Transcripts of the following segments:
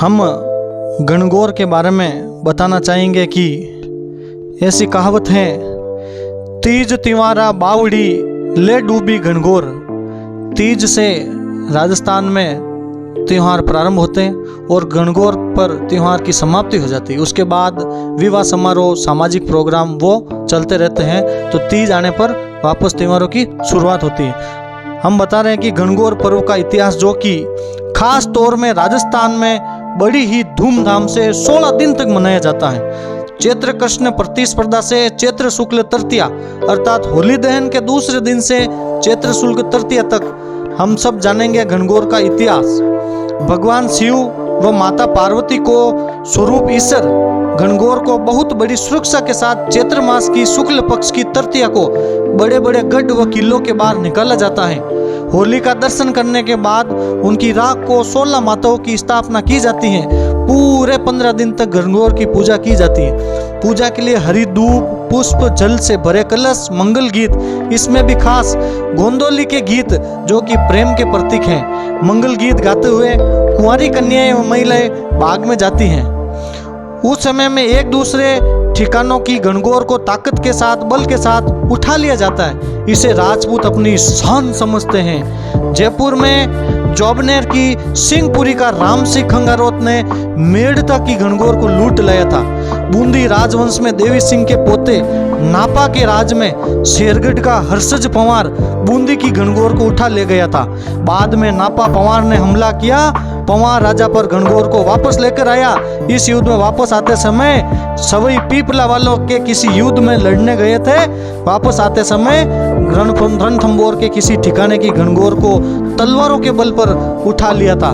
हम गणगौर के बारे में बताना चाहेंगे कि ऐसी कहावत है, तीज तिवारा बावड़ी ले डूबी गणगौर। तीज से राजस्थान में त्यौहार प्रारंभ होते हैं और गणगौर पर त्यौहार की समाप्ति हो जाती है। उसके बाद विवाह समारोह, सामाजिक प्रोग्राम वो चलते रहते हैं। तो तीज आने पर वापस त्योहारों की शुरुआत होती है। हम बता रहे हैं कि गणगौर पर्व का इतिहास, जो कि खास तौर में राजस्थान में बड़ी ही धूमधाम से 16 दिन तक मनाया जाता है। चैत्र कृष्ण प्रतिस्पर्धा से चैत्र शुक्ल तृतीया अर्थात होली दहन के दूसरे दिन से चैत्र शुक्ल तृतीया तक हम सब जानेंगे गणगौर का इतिहास। भगवान शिव व माता पार्वती को स्वरूप ईश्वर गणगौर को बहुत बड़ी सुरक्षा के साथ चैत्र मास की शुक्ल पक्ष की तृतीया को बड़े बड़े गढ़ व किलों के बाहर निकाला जाता है। होली का दर्शन करने के बाद उनकी राख को 16 माताओं की स्थापना की जाती है। पूरे 15 दिन तक गणगौर की पूजा की जाती है। पूजा के लिए हरी दूब, पुष्प, जल से भरे कलश, मंगल गीत, इसमें भी खास गोंदोली के गीत जो कि प्रेम के प्रतीक हैं, मंगल गीत गाते हुए कुंवारी कन्याएं व महिलाएं बाग में जाती हैं। उस समय में एक दूसरे ठिकानों की गणगौर को ताकत के साथ, बल के साथ उठा लिया जाता है। इसे राजपूत अपनी शान समझते हैं। जयपुर में जोबनेर की सिंहपुरी का राम सिंह खंगारोत ने मेड़ता की गणगौर को लूट लाया था। बूंदी राजवंश में देवी सिंह के पोते नापा के राज में शेरगढ़ का हर्षज पंवार बूंदी की गणगौर को उठा ले गया था। बाद में नापा पंवार ने हमला किया। पंवार राजा पर गणगौर को वापस लेकर आया। इस युद्ध में वापस आते समय सवई पीपला वालों के किसी युद्ध में लड़ने गए थे। वापस आते समय रणथंबोर के किसी ठिकाने की गणगौर को तलवारों के बल पर उठा लिया था।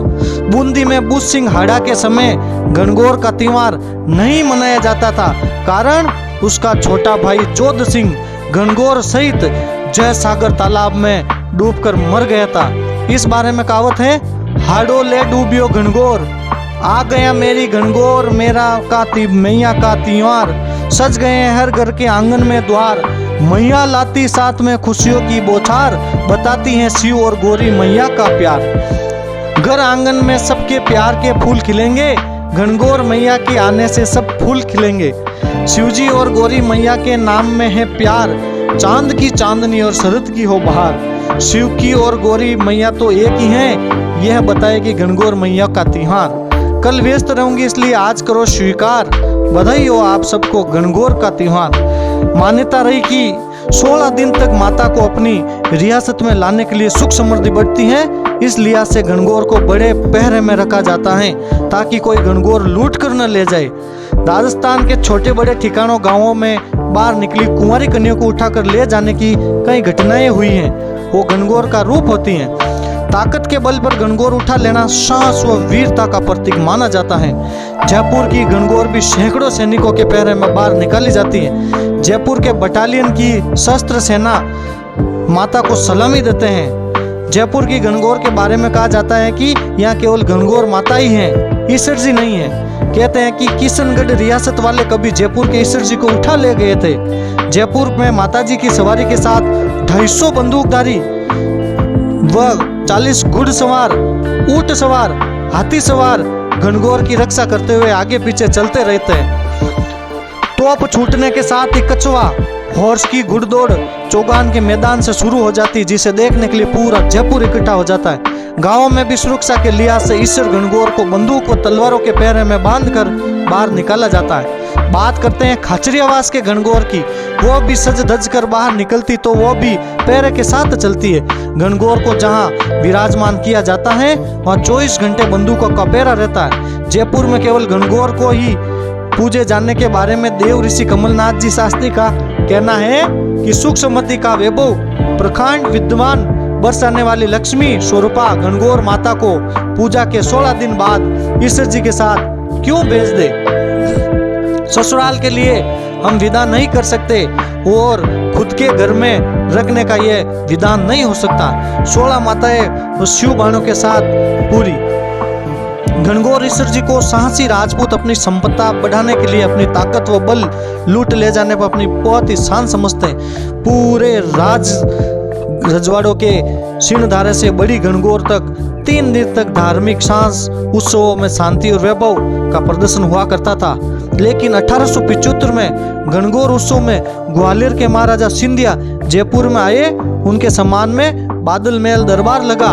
बूंदी में बुध सिंह हाड़ा के समय गणगौर का त्योहार नहीं मनाया जाता था, कारण उसका छोटा भाई जोध सिंह गणगौर सहित जय सागर तालाब में डूबकर मर गया था। इस बारे में कहावत है, हाड़ो ले डूबियो गणगौर, आ गया मेरी गणगौर, मेरा मैया का त्योहार, सज गए हैं हर घर के आंगन में द्वार, मैया लाती साथ में खुशियों की बौछार, बताती हैं शिव और गौरी मैया का प्यार। घर आंगन में सबके प्यार के फूल खिलेंगे, गणगौर मैया के आने से सब फूल खिलेंगे। शिवजी और गौरी मैया के नाम में है प्यार, चांद की चांदनी और शरद की हो बहार। शिव की और गौरी मैया तो एक ही हैं, यह बताएगी गणगौर मैया का त्योहार। कल व्यस्त रहूंगी इसलिए आज करो स्वीकार, बधाई हो आप सबको गणगौर का त्योहार। मान्यता रही कि 16 दिन तक माता को अपनी रियासत में लाने के लिए सुख समृद्धि बढ़ती है। इस लिहाज से गणगौर को बड़े पहरे में रखा जाता है ताकि कोई गणगौर लूट कर न ले जाए। राजस्थान के छोटे बड़े ठिकानों गांवों में बाहर निकली कुंवारी कन्या को उठाकर ले जाने की कई घटनाएं हुई हैं। वो गणगौर का रूप होती हैं। ताकत के बल पर गणगौर उठा लेना साहस व वीरता का प्रतीक माना जाता है। जयपुर की गणगौर भी सैकड़ों सैनिकों के पहरे में बाहर निकाली जाती है। जयपुर के बटालियन की सशस्त्र सेना माता को सलामी देते हैं। जयपुर की गणगौर के बारे में कहा जाता है कि यहाँ केवल गणगौर माता ही है, ईश्वर जी नहीं है। कहते हैं कि किशनगढ़ रियासत वाले कभी जयपुर के ईश्वर जी को उठा ले गए थे। जयपुर में माता जी की सवारी के साथ 250 बंदूकधारी व 40 घुड़सवार, ऊंट सवार, हाथी सवार गणगौर की रक्षा करते हुए आगे पीछे चलते रहते हैं। तोप छूटने के साथ ही कछुआ हॉर्स की घुड़दौड़ चौगान के मैदान से शुरू हो जाती, जिसे देखने के लिए पूरा जयपुर इकट्ठा हो जाता है। गांवों में भी सुरक्षा के लिहाज से ईश्वर गणगौर को बंदूक व तलवारों के पहरे में बांधकर बाहर निकाला जाता है। बात करते हैं खाचरियावास के गणगौर की। वो भी सज धज कर बाहर निकलती तो वो भी पहरे के साथ चलती है। गणगौर को जहां विराजमान किया जाता है वहां 24 घंटे बंदूकों का पहरा रहता है। जयपुर में केवल गणगौर को ही पूजे जाने के बारे में देव ऋषि कमलनाथ जी शास्त्री का कहना है कि सुख समृद्धि का वैभव, प्रखंड विद्वान, बरसाने वाली लक्ष्मी स्वरूपा गणगौर माता को पूजा के 16 दिन बाद ईश्वर जी के साथ क्यों भेज दे। ससुराल के लिए हम विधान नहीं कर सकते और खुद के घर में रखने का यह विधान नहीं हो सकता। 16 माताएं शिव बाणों के साथ पूरी। गणगौर ईश्वर जी को साहसी राजपूत अपनी संपत्ता बढ़ाने के लिए अपनी ताकत व बल लूट ले जाने पर अपनी बहुत ही शान समझते हैं। पूरे रजवाड़ों के सिंहधारे से बड़ी गणगौर तक 3 दिन तक धार्मिक सांस उत्सवों में शांति और वैभव का प्रदर्शन हुआ करता था। लेकिन 1875 में गणगौर उत्सव में ग्वालियर के महाराजा सिंधिया जयपुर में आए। उनके सम्मान में बादल महल दरबार लगा।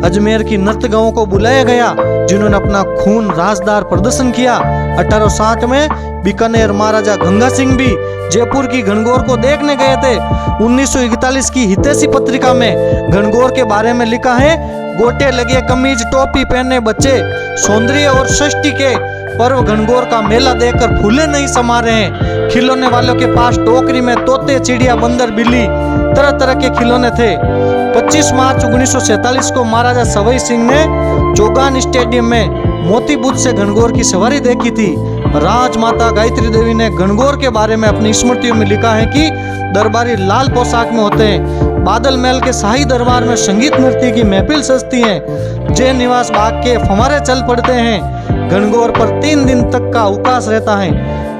अजमेर की नर्तकों को बुलाया गया जिन्होंने अपना खून राजदार प्रदर्शन किया। 1860 में बीकानेर महाराजा गंगा सिंह भी जयपुर की गणगौर को देखने गए थे। 1941 की हितैषी पत्रिका में गणगौर के बारे में लिखा है, गोटे लगे कमीज टोपी पहने बच्चे सौंदर्य और षष्ठी के पर्व गणगौर का मेला देखकर फूले नहीं समा रहे हैं। खिलौने वालों के पास टोकरी में तोते, चिड़िया, बंदर, बिल्ली, तरह तरह के खिलौने थे। 25 मार्च 1947 को महाराजा सवाई सिंह ने चौगान स्टेडियम में मोती बूथ से गणगौर की सवारी देखी थी। राजमाता गायत्री देवी ने गणगौर के बारे में अपनी स्मृतियों में लिखा है कि दरबारी लाल पोशाक में होते हैं। बादल महल के शाही दरबार में संगीत नृत्य की महफिल सजती है। जय निवास बाग के फव्वारे चल पड़ते हैं। गणगौर पर 3 दिन तक का अवकाश रहता है।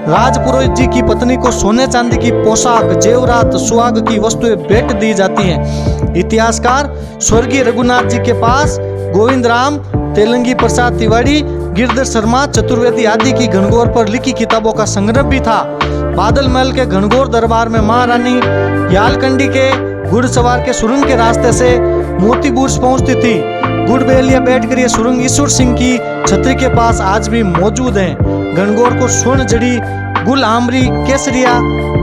राजपुरोहित जी की पत्नी को सोने चांदी की पोशाक, जेवरात, सुहाग की वस्तुएं भेंट दी जाती हैं। इतिहासकार स्वर्गीय रघुनाथ जी के पास गोविंद राम, तेलंगी प्रसाद तिवारी, गिरधर शर्मा चतुर्वेदी आदि की गणगौर पर लिखी किताबों का संग्रह भी था। बादल महल के गणगौर दरबार में महारानी यालकंडी के घुड़सवार के सुरंग के रास्ते से मोती बूथ पहुंचती थी। गुड़बेलिया बैठकर ये सुरंग ईश्वर सिंह की छतरी के पास आज भी मौजूद है। गणगौर को स्वर्ण जड़ी, गुल आमरी, केसरिया,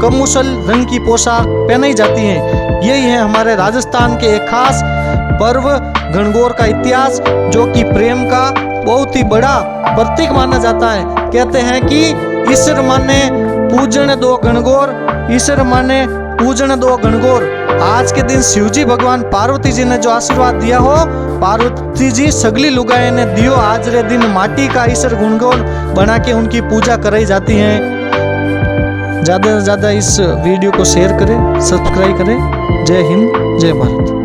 कमुसल रंग की पोशाक पहनाई जाती है। यही है हमारे राजस्थान के एक खास पर्व गणगौर का इतिहास, जो कि प्रेम का बहुत ही बड़ा प्रतीक माना जाता है। कहते हैं कि ईश्वर माने पूजन दो गणगौर, ईश्वर माने पूजन दो गणगौर। आज के दिन शिवजी भगवान पार्वती जी ने जो आशीर्वाद दिया हो, पार्वती जी सगली लुगाई ने दियो। आज रे दिन माटी का ईश्वर गणगौर बना के उनकी पूजा कराई जाती है। ज़्यादा से ज़्यादा इस वीडियो को शेयर करें, सब्सक्राइब करें। जय हिंद, जय भारत।